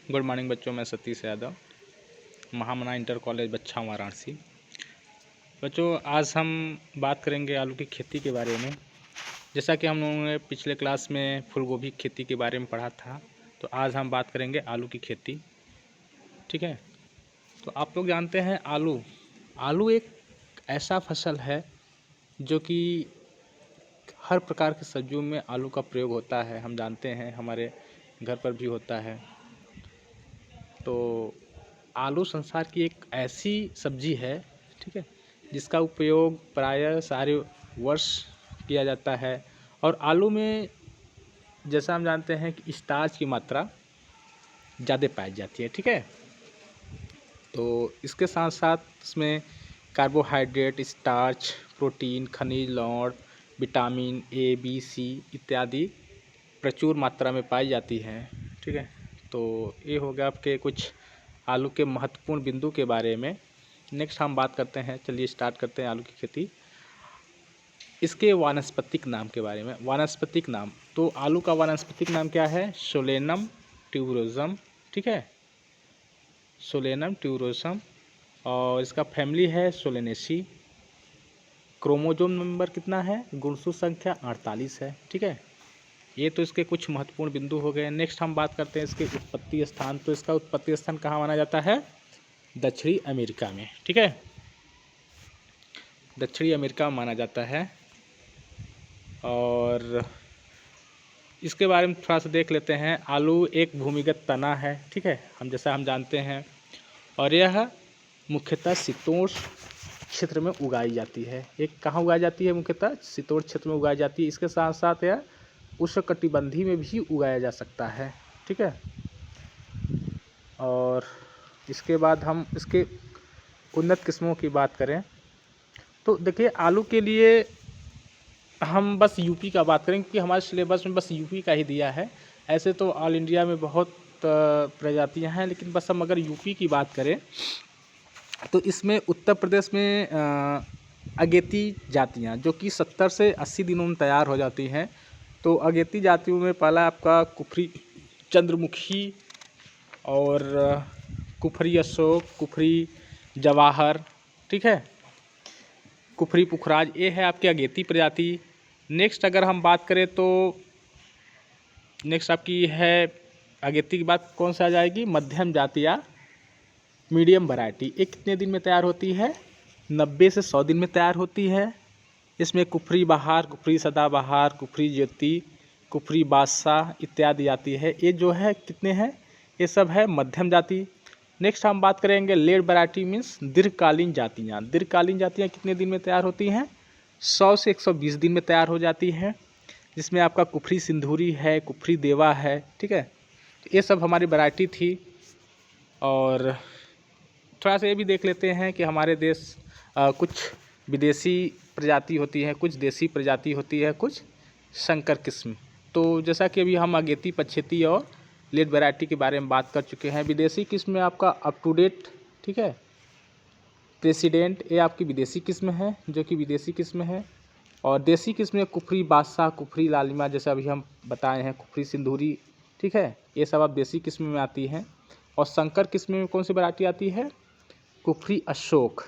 Good morning बच्चों, मैं सतीश यादव, महामना inter college बच्छा वाराणसी। बच्चों, आज हम बात करेंगे आलू की खेती के बारे में। जैसा कि हम लोगों ने पिछले क्लास में फूल गोभी की खेती के बारे में पढ़ा था, तो आज हम बात करेंगे आलू की खेती। ठीक है। तो आप लोग जानते हैं आलू एक ऐसा फसल है जो कि हर प्रकार के सब्जियों में आलू का प्रयोग होता है। हम जानते हैं, हमारे घर पर भी होता है। तो आलू संसार की एक ऐसी सब्जी है, ठीक है, जिसका उपयोग प्रायः सारे वर्ष किया जाता है। और आलू में जैसा हम जानते हैं कि स्टार्च की मात्रा ज़्यादा पाई जाती है। ठीक है। तो इसके साथ साथ इसमें कार्बोहाइड्रेट, स्टार्च, प्रोटीन, खनिज, लवण, विटामिन ए, बी, सी इत्यादि प्रचुर मात्रा में पाई जाती है। ठीक है। तो ये हो गया आपके कुछ आलू के महत्वपूर्ण बिंदु के बारे में। नेक्स्ट हम बात करते हैं, चलिए स्टार्ट करते हैं आलू की खेती। इसके वानस्पतिक नाम के बारे में। वानस्पतिक नाम, तो आलू का वानस्पतिक नाम क्या है? Solanum tuberosum. ठीक है, सोलेनम ट्यूबरोसम। और इसका फैमिली है सोलेनेसी। क्रोमोजोम नंबर कितना है? गुणसूत्र संख्या 48 है। ठीक है। ये तो इसके कुछ महत्वपूर्ण बिंदु हो गए। नेक्स्ट हम बात करते हैं इसके उत्पत्ति स्थान। तो इसका उत्पत्ति स्थान कहाँ माना जाता है? दक्षिणी अमेरिका में। ठीक है, दक्षिणी अमेरिका में माना जाता है। और इसके बारे में थोड़ा सा देख लेते हैं। आलू एक भूमिगत तना है। ठीक है, हम जानते हैं। और यह मुख्यतः शीतोष्ण क्षेत्र में उगाई जाती है। एक कहाँ उगाई जाती है? मुख्यतः शीतोष्ण क्षेत्र में उगाई जाती है। इसके साथ साथ यह उष्णकटिबंधीय में भी उगाया जा सकता है। ठीक है। और इसके बाद हम इसके उन्नत किस्मों की बात करें तो देखिए, आलू के लिए हम बस यूपी का बात करें क्योंकि हमारे सिलेबस में बस यूपी का ही दिया है। ऐसे तो ऑल इंडिया में बहुत प्रजातियां हैं, लेकिन बस हम अगर यूपी की बात करें तो इसमें उत्तर प्रदेश में अगेती जातियां जो कि 70 से 80 दिनों में तैयार हो जाती हैं। तो अगेती जातियों में पहला आपका कुफरी चंद्रमुखी और कुफरी अशोक, कुफरी जवाहर, ठीक है, कुफरी पुखराज, ये है आपकी अगेती प्रजाति। नेक्स्ट अगर हम बात करें तो नेक्स्ट आपकी है अगेती की बात कौन सा आ जाएगी? मध्यम जाति या मीडियम वैरायटी। ये कितने दिन में तैयार होती है? 90 से 100 दिन में तैयार होती है। इसमें कुफरी बहार, कुफरी सदाबहार, कुफरी ज्योति, कुफरी बादशाह इत्यादि आती है। ये जो है कितने हैं? ये सब है मध्यम जाति। नेक्स्ट हम बात करेंगे लेट वैरायटी मीन्स दीर्घकालीन जातियाँ। दीर्घकालीन जातियाँ कितने दिन में तैयार होती हैं? 100 से 120 दिन में तैयार हो जाती हैं। जिसमें आपका कुफरी सिंधूरी है, कुफरी देवा है। ठीक है, ये सब हमारी वैरायटी थी। और थोड़ा सा ये भी देख लेते हैं कि हमारे देश कुछ विदेशी प्रजाति होती है, कुछ देसी प्रजाति होती है, कुछ संकर किस्म। तो जैसा कि अभी हम अगेती, पछेती और लेट वैरायटी के बारे में बात कर चुके हैं। विदेशी किस्म में आपका अप टू डेट, ठीक है, प्रेसिडेंट, ये आपकी विदेशी किस्म है, जो कि विदेशी किस्म है। और देसी किस्म में कुफरी बादशाह, कुफरी लालिमा, जैसे अभी हम बताए हैं, कुफरी सिंधूरी, ठीक है, ये सब आप देसी किस्म में आती हैं। और संकर किस्म में कौन सी वैरायटी आती है? कुफरी अशोक,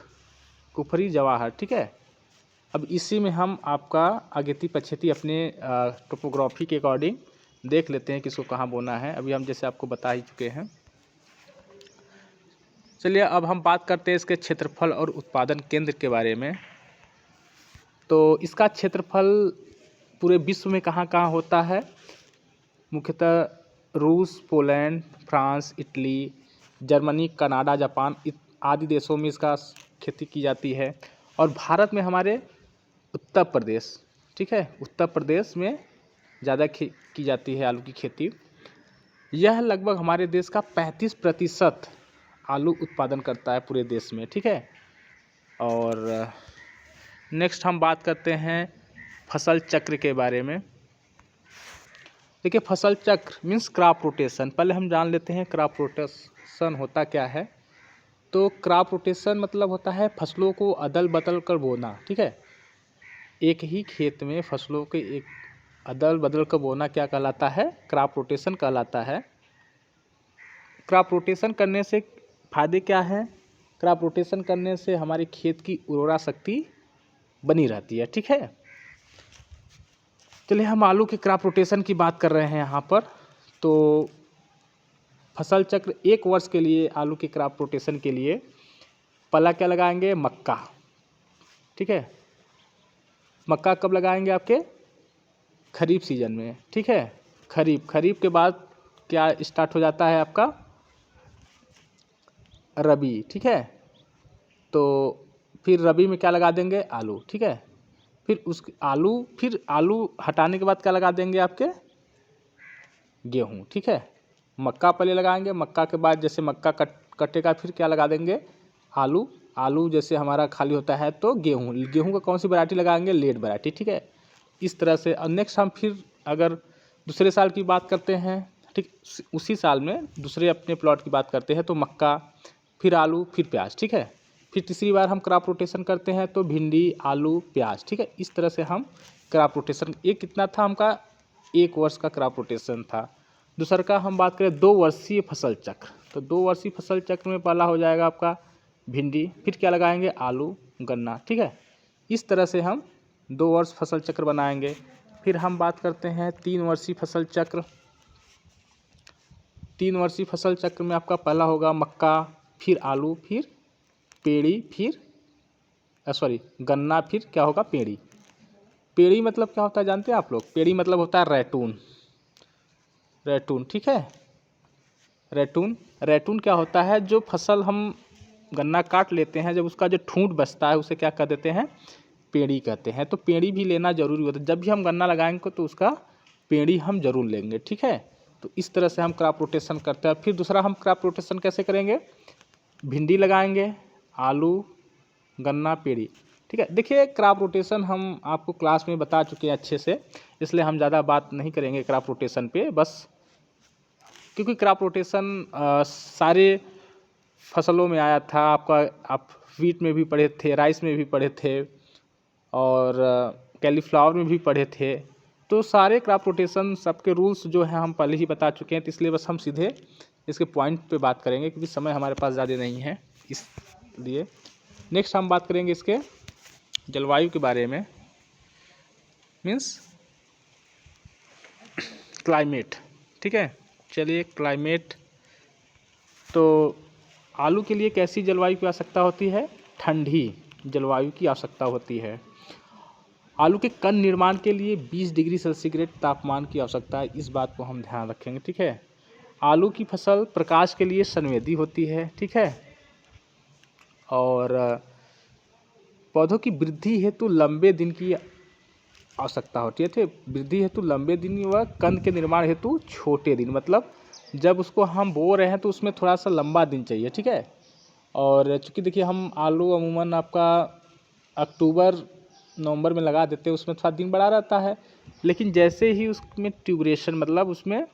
कुफरी जवाहर। ठीक है। अब इसी में हम आपका अगेती पछेती अपने टोपोग्राफी के अकॉर्डिंग देख लेते हैं कि इसको कहाँ बोना है। अभी हम जैसे आपको बता ही चुके हैं। चलिए अब हम बात करते हैं इसके क्षेत्रफल और उत्पादन केंद्र के बारे में। तो इसका क्षेत्रफल पूरे विश्व में कहाँ कहाँ होता है? मुख्यतः रूस, Poland, France, Italy, Germany, Canada, Japan आदि देशों में इसका खेती की जाती है। और भारत में हमारे उत्तर प्रदेश, ठीक है, उत्तर प्रदेश में ज़्यादा की जाती है आलू की खेती। यह लगभग हमारे देश का 35% आलू उत्पादन करता है पूरे देश में। ठीक है। और नेक्स्ट हम बात करते हैं फसल चक्र के बारे में। देखिए, फसल चक्र मीन्स क्रॉप रोटेशन। पहले हम जान लेते हैं क्रॉप रोटेशन होता क्या है। तो क्रॉप रोटेशन मतलब होता है फसलों को अदल बदल कर बोना। ठीक है, एक ही खेत में फसलों के एक अदल बदल कर बोना क्या कहलाता है? क्रॉप रोटेशन कहलाता है। क्रॉप रोटेशन करने से फायदे क्या हैं? क्रॉप रोटेशन करने से हमारे खेत की उर्वरा शक्ति बनी रहती है, ठीक है। चलिए हम आलू के क्रॉप रोटेशन की बात कर रहे हैं यहाँ पर। तो फसल चक्र 1 वर्ष के लिए आलू के क्रॉप रोटेशन के लिए पहला क्या लगाएंगे? मक्का, ठीक है। मक्का कब लगाएंगे? आपके खरीफ सीजन में, ठीक है। खरीफ के बाद क्या स्टार्ट हो जाता है आपका? रबी, ठीक है। तो फिर रबी में क्या लगा देंगे? आलू, ठीक है। फिर आलू हटाने के बाद क्या लगा देंगे? आपके गेहूँ, ठीक है। मक्का पहले लगाएंगे, मक्का के बाद जैसे मक्का कटेगा फिर क्या लगा देंगे? आलू जैसे हमारा खाली होता है तो गेहूँ का कौन सी वैरायटी लगाएंगे? लेट वैरायटी, ठीक है। इस तरह से नेक्स्ट हम फिर अगर दूसरे साल की बात करते हैं, ठीक, उसी साल में दूसरे अपने प्लॉट की बात करते हैं तो मक्का, फिर आलू, फिर प्याज, ठीक है। फिर तीसरी बार हम क्रॉप रोटेशन करते हैं तो भिंडी, आलू, प्याज, ठीक है। इस तरह से हम क्रॉप रोटेशन, ये कितना था हमका? 1 वर्ष का क्रॉप रोटेशन था। दूसरा का हम बात करें 2 वर्षीय फसल चक्र, तो 2 वर्षीय फसल चक्र में पहला हो जाएगा आपका भिंडी, फिर क्या लगाएंगे? आलू, गन्ना, ठीक है। इस तरह से हम 2 वर्ष फसल चक्र बनाएंगे। फिर हम बात करते हैं 3 वर्षीय फसल चक्र। 3 वर्षीय फसल चक्र में आपका पहला होगा मक्का, फिर आलू, फिर पेड़ी, फिर गन्ना, फिर क्या होगा? पेड़ी। पेड़ी मतलब क्या होता है जानते हैं आप लोग? पेड़ी मतलब होता है रैटून, ठीक है। रैटून क्या होता है? जो फसल हम गन्ना काट लेते हैं, जब उसका जो ठूंठ बचता है उसे क्या कर देते हैं? पेड़ी कहते हैं। तो पेड़ी भी लेना जरूरी होता है। जब भी हम गन्ना लगाएंगे तो उसका पेड़ी हम जरूर लेंगे, ठीक है। तो इस तरह से हम क्रॉप रोटेशन करते हैं। फिर दूसरा हम क्रॉप रोटेशन कैसे करेंगे? भिंडी लगाएंगे, आलू, गन्ना, पेड़ी, ठीक है। देखिए क्रॉप रोटेशन हम आपको क्लास में बता चुके हैं अच्छे से, इसलिए हम ज़्यादा बात नहीं करेंगे क्रॉप रोटेशन पे, बस क्योंकि क्रॉप रोटेशन सारे फसलों में आया था आपका। आप वीट में भी पढ़े थे, राइस में भी पढ़े थे और कैलीफ्लावर में भी पढ़े थे। तो सारे क्रॉप रोटेशन सबके रूल्स जो हैं हम पहले ही बता चुके हैं, तो इसलिए बस हम सीधे इसके पॉइंट पे बात करेंगे क्योंकि समय हमारे पास ज़्यादा नहीं है, इसलिए नेक्स्ट हम बात करेंगे इसके जलवायु के बारे में, मीन्स क्लाइमेट, ठीक है। चलिए क्लाइमेट, तो आलू के लिए कैसी जलवायु की आवश्यकता होती है? ठंडी जलवायु की आवश्यकता होती है। आलू के कण निर्माण के लिए 20 डिग्री सेंटीग्रेड तापमान की आवश्यकता है, इस बात को हम ध्यान रखेंगे, ठीक है। आलू की फसल प्रकाश के लिए संवेदी होती है, ठीक है। और पौधों की वृद्धि हेतु लंबे दिन की आवश्यकता होती है, ठीक। वृद्धि हेतु लंबे दिन व कंद के निर्माण हेतु छोटे दिन, मतलब जब उसको हम बो रहे हैं तो उसमें थोड़ा सा लंबा दिन चाहिए, ठीक है। और चूँकि देखिए हम आलू अमूमन आपका अक्टूबर नवंबर में लगा देते हैं, उसमें थोड़ा दिन बड़ा रहता है, लेकिन जैसे ही उसमें ट्यूबरेशन मतलब उसमें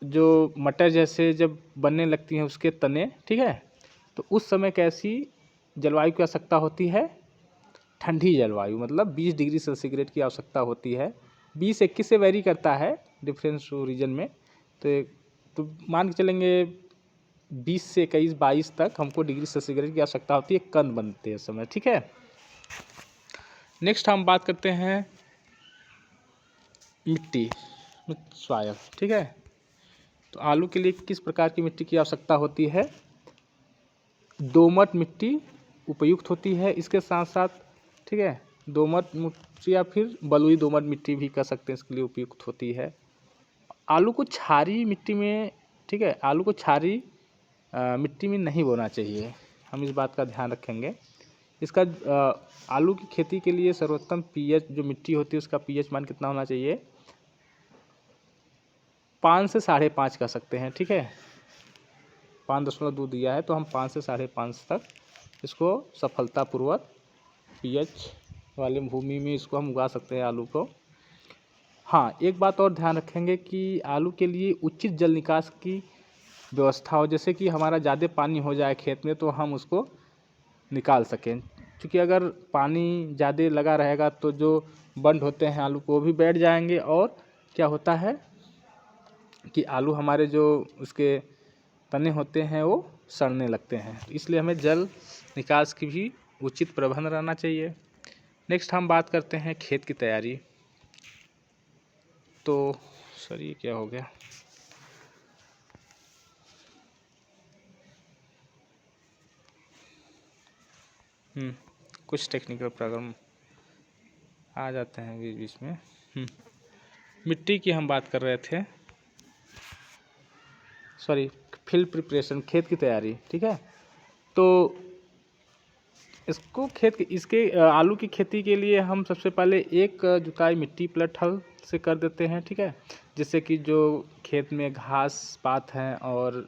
जो मटर जैसे जब बनने लगती हैं उसके तने, ठीक है, तो उस समय कैसी जलवायु की आवश्यकता होती है? ठंडी जलवायु, मतलब 20 डिग्री सेंटीग्रेड की आवश्यकता होती है। 20-21 से वेरी करता है डिफरेंस रीजन में, तो मान के चलेंगे 20 से 21-22 तक हमको डिग्री सेंटीग्रेड की आवश्यकता होती है कंद बनते हैं समय, ठीक है। नेक्स्ट हम बात करते हैं मिट्टी, सॉइल, ठीक है। तो आलू के लिए किस प्रकार की मिट्टी की आवश्यकता होती है? दोमट मिट्टी उपयुक्त होती है, इसके साथ साथ, ठीक है, दोमट मिट्टी या फिर बलुई दोमट मिट्टी भी कह सकते हैं, इसके लिए उपयुक्त होती है। आलू को क्षारीय मिट्टी में, ठीक है, आलू को क्षारीय मिट्टी में नहीं बोना चाहिए, हम इस बात का ध्यान रखेंगे। इसका आलू की खेती के लिए सर्वोत्तम पीएच जो मिट्टी होती है उसका पीएच मान कितना होना चाहिए? 5 से 5.5 कह सकते हैं, ठीक है। 5.2 दिया है तो हम 5 से 5.5 तक इसको सफलतापूर्वक पीएच वाले भूमि में इसको हम उगा सकते हैं आलू को। हाँ, एक बात और ध्यान रखेंगे कि आलू के लिए उचित जल निकास की व्यवस्था हो, जैसे कि हमारा ज़्यादा पानी हो जाए खेत में तो हम उसको निकाल सकें, क्योंकि अगर पानी ज़्यादा लगा रहेगा तो जो बंड होते हैं आलू को वो भी बैठ जाएंगे और क्या होता है कि आलू हमारे जो उसके तने होते हैं वो सड़ने लगते हैं। इसलिए हमें जल निकास की भी उचित प्रबंध रहना चाहिए। नेक्स्ट हम बात करते हैं खेत की तैयारी। तो सर ये क्या हो गया, कुछ टेक्निकल प्रॉब्लम आ जाते हैं बीच बीच में। मिट्टी की हम बात कर रहे थे, सॉरी, फील्ड प्रिपरेशन, खेत की तैयारी, ठीक है। तो इसके आलू की खेती के लिए हम सबसे पहले एक जुताई मिट्टी प्लट हल से कर देते हैं, ठीक है, जिससे कि जो खेत में घास पात हैं और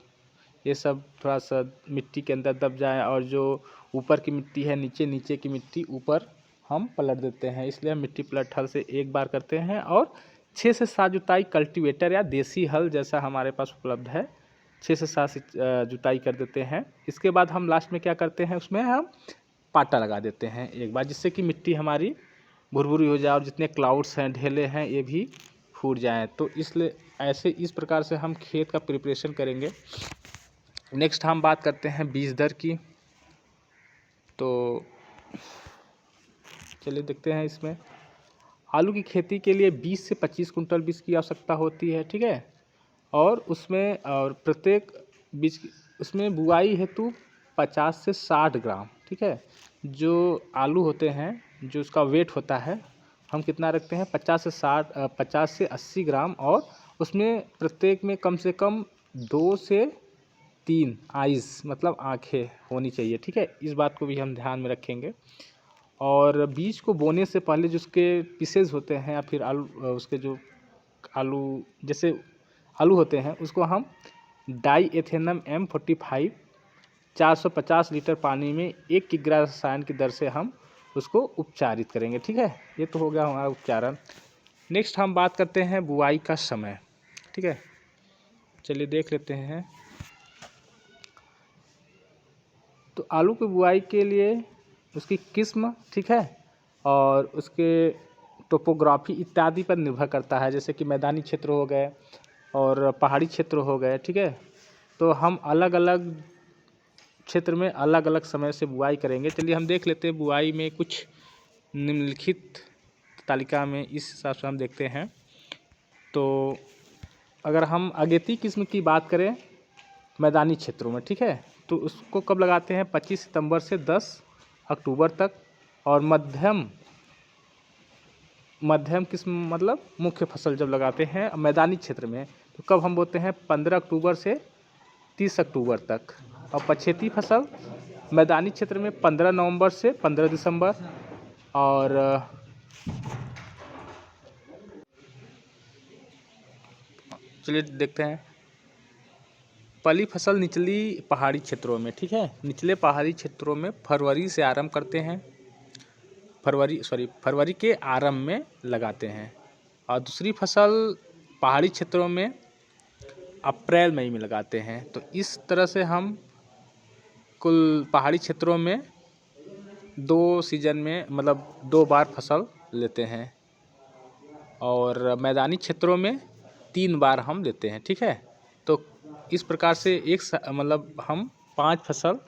ये सब थोड़ा सा मिट्टी के अंदर दब जाए, और जो ऊपर की मिट्टी है नीचे की मिट्टी ऊपर हम पलट देते हैं। इसलिए हम मिट्टी प्लट हल से एक बार करते हैं, और 6 से 7 जुताई कल्टीवेटर या देसी हल जैसा हमारे पास उपलब्ध है, 6 से 7 जुताई कर देते हैं। इसके बाद हम लास्ट में क्या करते हैं, उसमें हम पाटा लगा देते हैं एक बार, जिससे कि मिट्टी हमारी भुरभुरी हो जाए और जितने क्लाउड्स हैं, ढेले हैं, ये भी फूट जाएं। तो इसलिए ऐसे इस प्रकार से हम खेत का प्रिपरेशन करेंगे। नेक्स्ट हम बात करते हैं बीज दर की। तो चलिए देखते हैं, इसमें आलू की खेती के लिए 20 से 25 कुंटल बीज की आवश्यकता होती है, ठीक है। और प्रत्येक बीज उसमें बुआई हेतु 50 से 60 ग्राम, ठीक है। जो आलू होते हैं, जो उसका वेट होता है, हम कितना रखते हैं, 50 से 80 ग्राम, और उसमें प्रत्येक में कम से कम 2 से 3 आइज़ मतलब आँखें होनी चाहिए, ठीक है। इस बात को भी हम ध्यान में रखेंगे। और बीज को बोने से पहले जो उसके पीसेज होते हैं, या फिर उसके जो आलू जैसे आलू होते हैं, उसको हम डाई एथेनम M45 450 लीटर पानी में 1 किग्रा रसायन की दर से हम उसको उपचारित करेंगे, ठीक है। ये तो हो गया हमारा उपचारण। नेक्स्ट हम बात करते हैं बुआई का समय, ठीक है। चलिए देख लेते हैं। तो आलू की बुआई के लिए उसकी किस्म, ठीक है, और उसके टोपोग्राफी इत्यादि पर निर्भर करता है, जैसे कि मैदानी क्षेत्र हो गए और पहाड़ी क्षेत्र हो गए, ठीक है। तो हम अलग अलग क्षेत्र में अलग अलग समय से बुआई करेंगे। चलिए हम देख लेते हैं बुआई में कुछ निम्नलिखित तालिका में, इस हिसाब से हम देखते हैं। तो अगर हम अगेती किस्म की बात करें मैदानी क्षेत्रों में, ठीक है, तो उसको कब लगाते हैं, 25 सितंबर से 10 अक्टूबर तक। और मध्यम किस्म मतलब मुख्य फसल जब लगाते हैं मैदानी क्षेत्र में, तो कब हम बोते हैं, 15 अक्टूबर से 30 अक्टूबर तक। और पछेती फसल मैदानी क्षेत्र में 15 नवंबर से 15 दिसंबर। और चलिए देखते हैं पली फसल निचली पहाड़ी क्षेत्रों में, ठीक है। निचले पहाड़ी क्षेत्रों में फरवरी से आरंभ करते हैं, फरवरी के आरंभ में लगाते हैं। और दूसरी फसल पहाड़ी क्षेत्रों में अप्रैल मई में लगाते हैं। तो इस तरह से हम कुल पहाड़ी क्षेत्रों में 2 सीजन में मतलब 2 बार फसल लेते हैं, और मैदानी क्षेत्रों में 3 बार हम लेते हैं, ठीक है। तो इस प्रकार से मतलब हम 5 फसल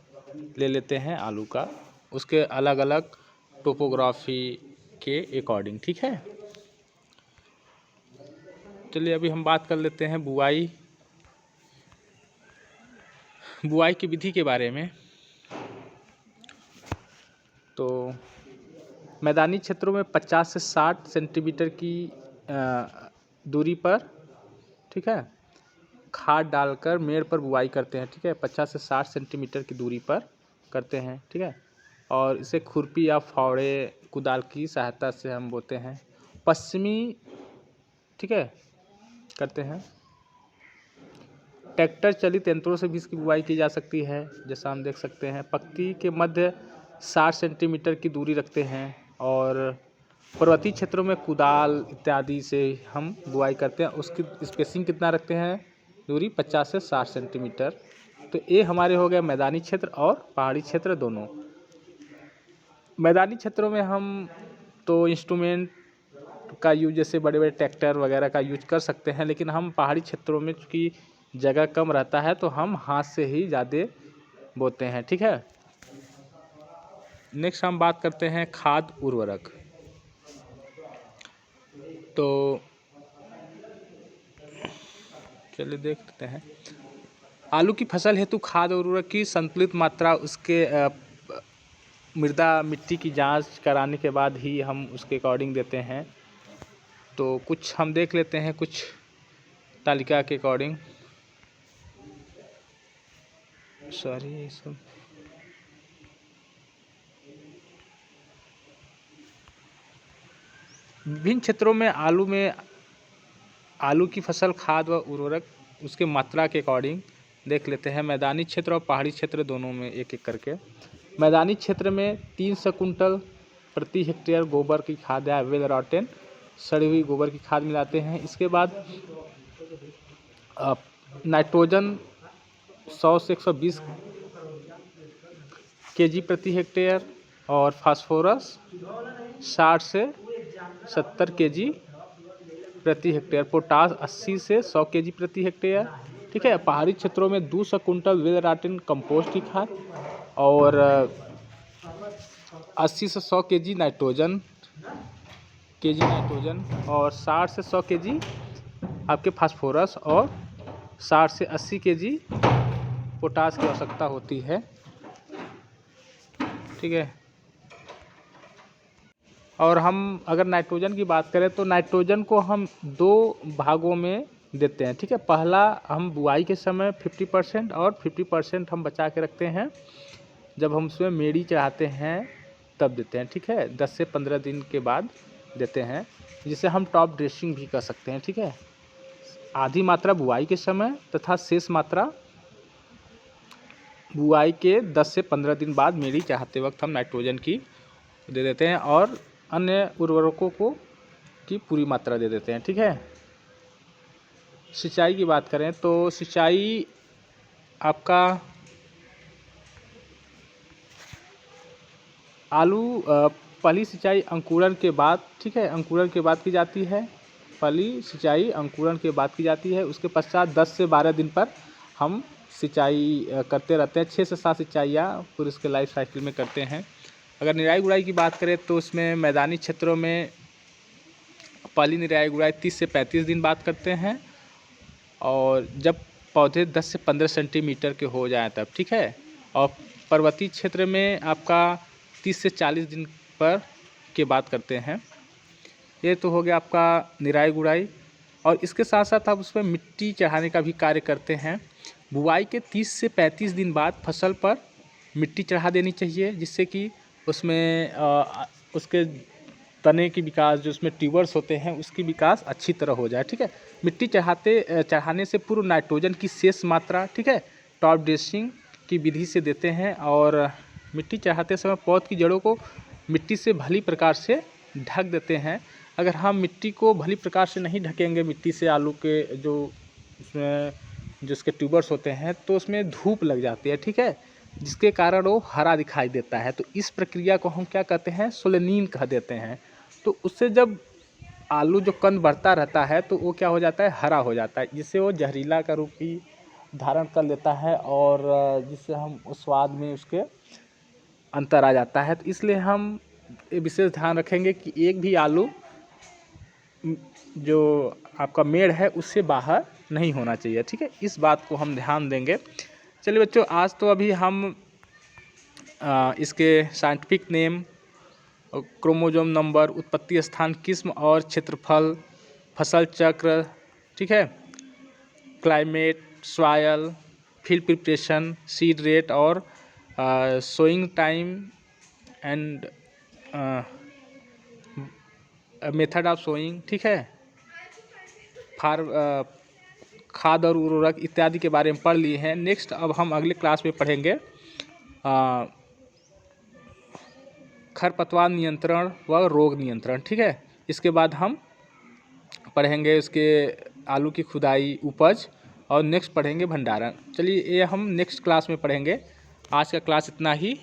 ले लेते हैं आलू का, उसके अलग अलग टोपोग्राफी के अकॉर्डिंग, ठीक है। चलिए अभी हम बात कर लेते हैं बुआई की विधि के बारे में। तो मैदानी क्षेत्रों में 50 से 60 सेंटीमीटर की दूरी पर, ठीक है, खाद डालकर मेड़ पर बुआई करते हैं, ठीक है। 50 से 60 सेंटीमीटर की दूरी पर करते हैं, ठीक है। और इसे खुरपी या फावड़े कुदाल की सहायता से हम बोते हैं। पश्चिमी, ठीक है, करते हैं। ट्रैक्टर चलित यंत्रों से भी इसकी बुआई की जा सकती है, जैसा हम देख सकते हैं। पंक्ति के मध्य 60 सेंटीमीटर की दूरी रखते हैं, और पर्वतीय क्षेत्रों में कुदाल इत्यादि से हम बुआई करते हैं। उसकी स्पेसिंग कितना रखते हैं, दूरी 50 से 60 सेंटीमीटर। तो ये हमारे हो गए मैदानी क्षेत्र और पहाड़ी क्षेत्र दोनों। मैदानी क्षेत्रों में हम तो इंस्ट्रूमेंट का यूज, जैसे बड़े बड़े ट्रैक्टर वगैरह का यूज कर सकते हैं, लेकिन हम पहाड़ी क्षेत्रों में चूँकि जगह कम रहता है तो हम हाथ से ही ज़्यादा बोते हैं। ठीक है, नेक्स्ट हम बात करते हैं खाद उर्वरक। तो चलिए देख लेते हैं। आलू की फसल हेतु खाद और उर्वरक की संतुलित मात्रा उसके मृदा मिट्टी की जांच कराने के बाद ही हम उसके अकॉर्डिंग देते हैं। तो कुछ हम देख लेते हैं कुछ तालिका के अकॉर्डिंग। सॉरी सब विभिन्न क्षेत्रों में आलू की फसल खाद व उर्वरक उसके मात्रा के अकॉर्डिंग देख लेते हैं। मैदानी क्षेत्र और पहाड़ी क्षेत्र दोनों में एक एक करके। मैदानी क्षेत्र में 300 कुंटल प्रति हेक्टेयर गोबर की खाद या वेल रॉटेन सड़ी हुई गोबर की खाद मिलाते हैं। इसके बाद नाइट्रोजन 100 से 120 केजी प्रति हेक्टेयर और फास्फोरस 60 से 70 केजी प्रति हेक्टेयर, पोटास 80 से 100 केजी प्रति हेक्टेयर। ठीक है, पहाड़ी क्षेत्रों में 200 कुंटल वेल रॉटेन कंपोस्ट की खाद और 80 से 100 केजी नाइट्रोजन और 60 से 100 केजी आपके फास्फोरस और 60 से 80 केजी पोटास की आवश्यकता होती है। ठीक है, और हम अगर नाइट्रोजन की बात करें तो नाइट्रोजन को हम 2 भागों में देते हैं। ठीक है, पहला हम बुआई के समय 50% और 50% हम बचा के रखते हैं जब हम उसमें मेड़ी चढ़ाते हैं तब देते हैं। ठीक है, 10 से 15 दिन के बाद देते हैं, जिसे हम टॉप ड्रेसिंग भी कर सकते हैं। ठीक है, आधी मात्रा बुआई के समय तथा शेष मात्रा बुआई के 10 से 15 दिन बाद मेड़ी चढ़ाते वक्त हम नाइट्रोजन की दे देते हैं और अन्य उर्वरकों की पूरी मात्रा दे देते हैं। ठीक है, सिंचाई की बात करें तो सिंचाई आपका आलू पहली सिंचाई अंकुरण के बाद, ठीक है, अंकुरण के बाद की जाती है। पहली सिंचाई अंकुरण के बाद की जाती है। उसके पश्चात 10 से 12 दिन पर हम सिंचाई करते रहते हैं। 6 से 7 सिंचाइयाँ पूरे इसके लाइफ साइकिल में करते हैं। अगर निराई गुड़ाई की बात करें तो उसमें मैदानी क्षेत्रों में पहली निराई गुड़ाई 30 से 35 दिन बाद करते हैं और जब पौधे 10 से 15 सेंटीमीटर के हो जाएं तब। ठीक है, और पर्वतीय क्षेत्र में आपका 30 से 40 दिन पर के बाद करते हैं। ये तो हो गया आपका निराई गुड़ाई, और इसके साथ साथ आप उसमें मिट्टी चढ़ाने का भी कार्य करते हैं। बुआई के 30 से 35 दिन बाद फसल पर मिट्टी चढ़ा देनी चाहिए, जिससे कि उसमें उसके तने की विकास, जो उसमें ट्यूबर्स होते हैं, उसकी विकास अच्छी तरह हो जाए। ठीक है, मिट्टी चढ़ाने से पूर्व नाइट्रोजन की शेष मात्रा, ठीक है, टॉप ड्रेसिंग की विधि से देते हैं और मिट्टी चढ़ाते समय पौध की जड़ों को मिट्टी से भली प्रकार से ढक देते हैं। अगर हम मिट्टी को भली प्रकार से नहीं ढकेंगे मिट्टी से, आलू के जो उसमें जो उसके ट्यूबर्स होते हैं, तो उसमें धूप लग जाती है। ठीक है, जिसके कारण वो हरा दिखाई देता है। तो इस प्रक्रिया को हम क्या कहते हैं, सोलेनिन कह देते हैं। तो उससे जब आलू जो कंद बढ़ता रहता है तो वो क्या हो जाता है, हरा हो जाता है, जिससे वो जहरीला का रूप भी धारण कर लेता है और जिससे हम उस स्वाद में उसके अंतर आ जाता है। तो इसलिए हम विशेष ध्यान रखेंगे कि एक भी आलू जो आपका मेड़ है उससे बाहर नहीं होना चाहिए। ठीक है, इस बात को हम ध्यान देंगे। चलिए बच्चों, आज तो अभी हम इसके साइंटिफिक नेम, क्रोमोसोम नंबर, उत्पत्ति स्थान, किस्म और क्षेत्रफल, फसल चक्र, ठीक है, climate, soil, field preparation, seed rate और sowing time and method of sowing, ठीक है, खाद और उर्वरक इत्यादि के बारे में पढ़ लिए हैं। नेक्स्ट अब हम अगले क्लास में पढ़ेंगे खरपतवार नियंत्रण व रोग नियंत्रण। ठीक है, इसके बाद हम पढ़ेंगे उसके आलू की खुदाई, उपज, और नेक्स्ट पढ़ेंगे भंडारण। चलिए ये हम नेक्स्ट क्लास में पढ़ेंगे। आज का क्लास इतना ही,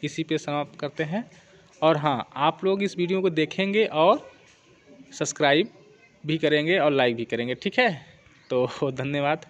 इसी पे समाप्त करते हैं। और हाँ, आप लोग इस वीडियो को देखेंगे और सब्सक्राइब भी करेंगे और लाइक भी करेंगे। ठीक है, तो धन्यवाद।